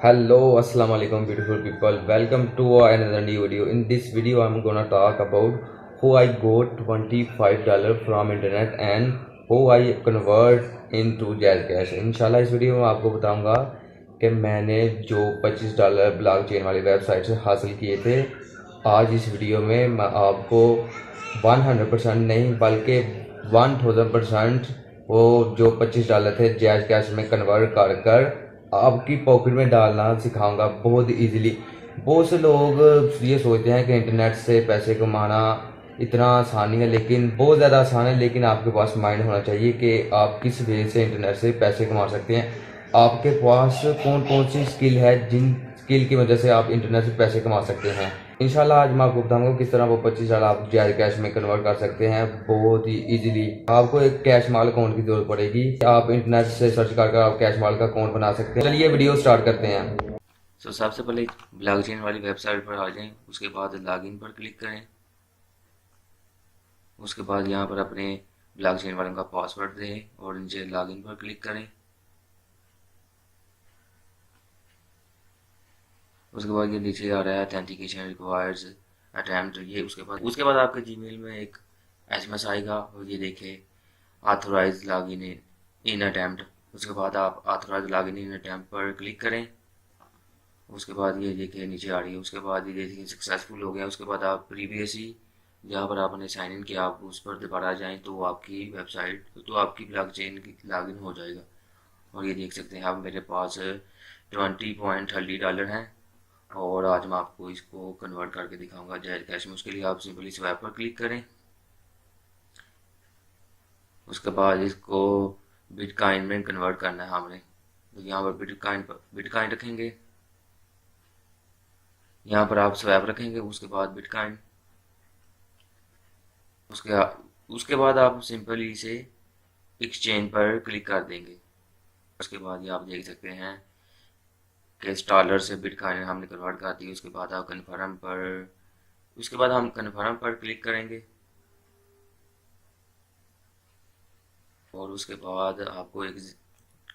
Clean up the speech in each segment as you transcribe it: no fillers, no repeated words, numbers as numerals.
Hello, assalamu alaikum, beautiful people. Welcome to another new video. In this video, I'm gonna talk about how I got $25 from internet and how I convert into Jazz Cash. इंशाल्लाह इस video में आपको बताऊंगा कि मैंने जो $25 blockchain वाली website से हासिल किए थे। आज इस वीडियो में मैं आपको 100% नहीं बल्कि 1000% वो जो $25 थे जैज़ कैश में कन्वर्ट कर कर आपकी पॉकेट में डालना सिखाऊंगा बहुत इजीली। बहुत से लोग ये सोचते हैं कि इंटरनेट से पैसे कमाना इतना आसान नहीं है, लेकिन बहुत ज़्यादा आसान है। लेकिन आपके पास माइंड होना चाहिए कि आप किस वे से इंटरनेट से पैसे कमा सकते हैं। आपके पास कौन कौन सी स्किल है जिन स्किल की वजह से आप इंटरनेट से पैसे कमा सकते हैं। इंशाल्लाह आज मैं आपको बताऊंगा किस तरह वो $25 आप जायज़ कैश में कन्वर्ट कर सकते हैं बहुत ही इजीली। आपको एक कैश माल अकाउंट की जरूरत पड़ेगी। आप इंटरनेट से सर्च कर आप कैश माल का अकाउंट बना सकते हैं। चलिए वीडियो स्टार्ट करते हैं। सबसे पहले ब्लॉकचेन वाली वेबसाइट पर आ जाएं। उसके बाद लॉगिन पर क्लिक करें। उसके बाद यहाँ पर अपने ब्लॉकचेन वाले का पासवर्ड दें और नीचे लॉगिन पर क्लिक करें। उसके बाद ये नीचे आ रहा है ऑथेंटिकेशन रिक्वायर्स अटेम्प्ट। ये उसके बाद आपके जीमेल में एक एसएमएस आएगा और ये देखे ऑथोराइज लॉगिन इन अटेम्प्ट। उसके बाद आप ऑथोराइज लॉगिन इन अटेम्प्ट पर क्लिक करें। उसके बाद ये देखिए नीचे आ रही है। उसके बाद ये देखिए सक्सेसफुल हो गया। उसके बाद आप प्रीवियस ही जहाँ पर आपने साइन इन किया आप उस पर दोबारा जाएं तो आपकी वेबसाइट तो आपकी ब्लॉकचेन की लॉगिन हो जाएगा। और ये देख सकते हैं अब मेरे पास $20.30 हैं और आज मैं आपको इसको कन्वर्ट करके दिखाऊंगा जायज़ कैश में। उसके लिए आप सिंपली स्वैप पर क्लिक करें। उसके बाद इसको बिटकॉइन में कन्वर्ट करना है हमने, तो यहाँ पर बिटकॉइन रखेंगे। यहाँ पर आप स्वैप रखेंगे। उसके बाद बिटकॉइन। उसके उसके बाद आप सिंपली इसे एक्सचेंज पर क्लिक कर देंगे। उसके बाद ये आप देख सकते हैं कि डॉलर से बिटकॉइन हमने कन्वर्ट कर दी। उसके बाद आप कन्फर्म पर उसके बाद हम कन्फर्म पर क्लिक करेंगे और उसके बाद आपको एक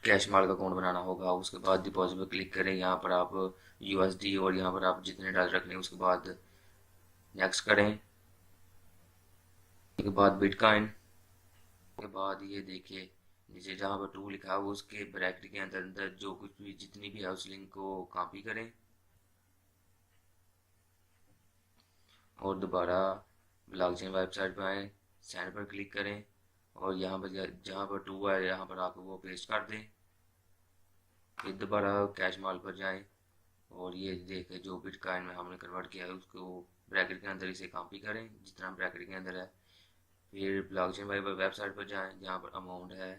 कैश माल का अकाउंट बनाना होगा। उसके बाद डिपॉजिट पर क्लिक करें। यहाँ पर आप यूएसडी और यहाँ पर आप जितने डॉलर रख लें उसके बाद नेक्स्ट करें। उसके बाद बिटकॉइन के बाद ये देखिए नीचे जहाँ पर टू लिखा है वो उसके ब्रैकेट के अंदर अंदर जो कुछ भी जितनी भी है उस लिंक को कॉपी करें और दोबारा ब्लॉकचेन वेबसाइट पर आए, सेंड पर क्लिक करें और यहाँ पर जहाँ पर टू है यहाँ पर आप वो पेस्ट कर दें। फिर दोबारा कैश माल पर जाएं और ये देखें जो बिटकॉइन में हमने कन्वर्ट किया है उसको ब्रैकेट के अंदर इसे कॉपी करें जितना ब्रैकेट के अंदर है। फिर ब्लॉकचेन वेबसाइट पर जाएं जहाँ पर अमाउंट है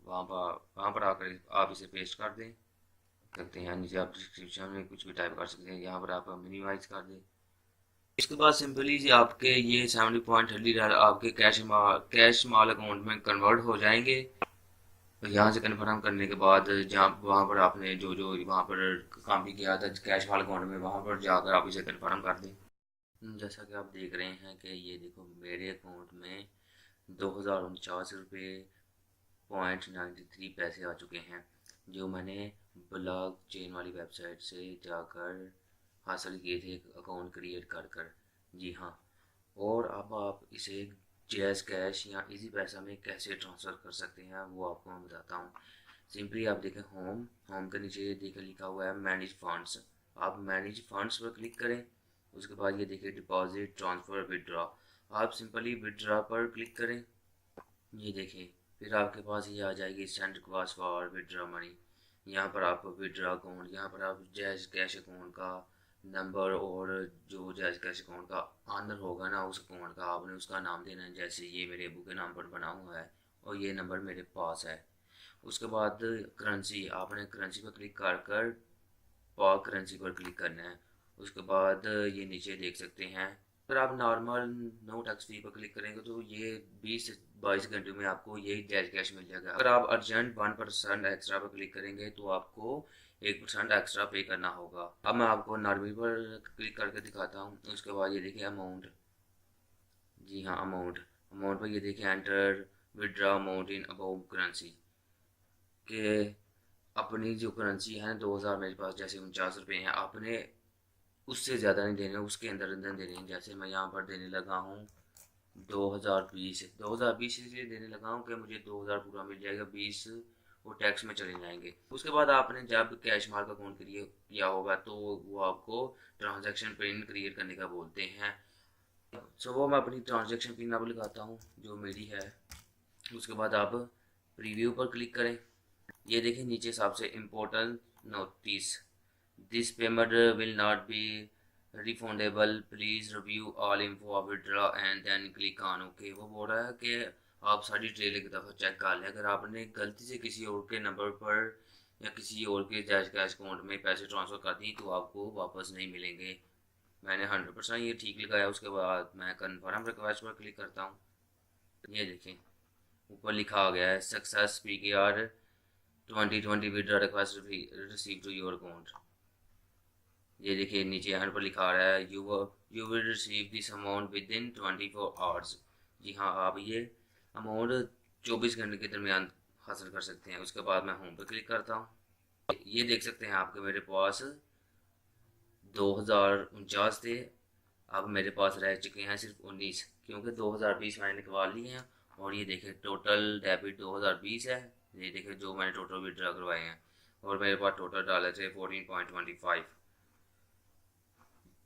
वहाँ पर आकर आप इसे पेस्ट कर दें सकते हैं। नीचे आप डिस्क्रिप्शन में कुछ भी टाइप कर सकते हैं। यहाँ पर आप मिनिमाइज कर दें। इसके बाद सिंपली जी आपके ये $70.30 आपके कैश माल अकाउंट में कन्वर्ट हो जाएंगे। तो यहाँ से कन्फर्म करने के बाद जहाँ वहाँ पर आपने जो जो वहाँ पर काम भी किया था कैश वाले अकाउंट में वहाँ पर जाकर आप इसे कन्फर्म कर दें। जैसा कि आप देख रहे हैं कि ये देखो मेरे अकाउंट में 2049 रुपये .93 पैसे आ चुके हैं जो मैंने ब्लॉक चेन वाली वेबसाइट से जाकर हासिल किए थे अकाउंट क्रिएट कर कर। जी हाँ। और अब आप इसे जैज़ कैश या इजी पैसा में कैसे ट्रांसफ़र कर सकते हैं वो आपको मैं बताता हूँ। सिंपली आप देखें होम के नीचे देखें लिखा हुआ है मैनेज फंड्स। आप मैनेज फंड्स पर क्लिक करें। उसके बाद ये देखिए डिपॉजिट ट्रांसफ़र विदड्रॉ। आप सिंपली विदड्रॉ पर क्लिक करें। ये देखें फिर आपके पास ये आ जाएगी send request for withdraw money. यहाँ पर आप विदड्रॉ अकाउंट यहाँ पर आप जैज़ कैश अकाउंट का नंबर और जो जैज़ कैश अकाउंट का ऑनर होगा ना उस अकाउंट का आपने उसका नाम देना है। जैसे ये मेरे अबू के नाम पर बना हुआ है और ये नंबर मेरे पास है। उसके बाद करेंसी आपने करेंसी पर क्लिक कर कर पॉ करेंसी पर क्लिक करना है। उसके बाद ये नीचे देख सकते हैं अगर आप नॉर्मल नो टैक्स फी पर क्लिक करेंगे तो ये 20 से 22 घंटे में आपको यही जैज़ कैश मिल जाएगा। अगर आप अर्जेंट 1% एक्स्ट्रा पर क्लिक करेंगे तो आपको 1% एक्स्ट्रा पे करना होगा। अब मैं आपको नॉर्मल पर क्लिक करके दिखाता हूँ। उसके बाद ये देखिए अमाउंट। जी हाँ अमाउंट अमाउंट पर ये देखिए enter withdraw amount in above currency के अपनी जो करेंसी है 2000 मेरे पास जैसे 49 रुपये हैं, आपने उससे ज़्यादा नहीं देने, उसके अंदर अंदर देने हैं। जैसे मैं यहाँ पर देने लगा हूँ 2020 इसलिए देने लगा हूँ कि मुझे 2000 पूरा मिल जाएगा, 20 वो टैक्स में चले जाएंगे। उसके बाद आपने जब कैश मार्क अकाउंट किया होगा तो वो आपको ट्रांजैक्शन पिन क्रिएट करने का बोलते हैं। सो वो मैं अपनी ट्रांजैक्शन पिन अब लगाता हूँ जो मेरी है। उसके बाद आप प्रीव्यू पर क्लिक करें। ये देखें नीचे सबसे important notice, this payment will not be refundable, please review all info of withdraw and then click on okay. वो बोल रहा है कि आप सारी ट्रेल एक दफ़ा चेक कर लें। अगर आपने गलती से किसी और के नंबर पर या किसी और के कैश अकाउंट में पैसे ट्रांसफ़र कर दी तो आपको वापस नहीं मिलेंगे। मैंने 100% ये ठीक लगाया। उसके बाद मैं कन्फर्म रिक्वेस्ट पर क्लिक करता हूँ। ये देखें ऊपर लिखा आ गया है success PKR 2020 withdraw request receive to your account. ये देखिए नीचे एंड पर लिखा आ रहा है you will receive this amount within 24 hours. जी हाँ, आप ये अमाउंट 24 घंटे के दरमियान हासिल कर सकते हैं। उसके बाद मैं होम पर क्लिक करता हूँ। ये देख सकते हैं आपके मेरे पास 2049 थे, अब मेरे पास रह चुके हैं सिर्फ 19, क्योंकि 2020 मैंने निकलवा लिए हैं। और ये देखें टोटल डेबिट 2020 है। ये देखें जो मैंने टोटल विड्रॉ करवाए हैं, और मेरे पास टोटल डाले थे 14.25।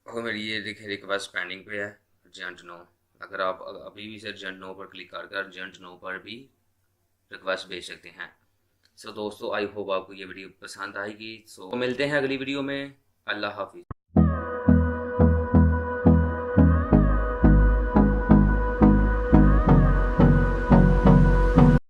और मेरी ये देखें रिक्वेस्ट पेंडिंग पे है अर्जेंट नो। अगर आप अभी भी से अर्जेंट नो पर क्लिक करके अर्जेंट नो पर भी रिक्वेस्ट भेज सकते हैं। सो दोस्तों, आई होप आपको ये वीडियो पसंद आएगी। सो मिलते हैं अगली वीडियो में। अल्लाह हाफिज़।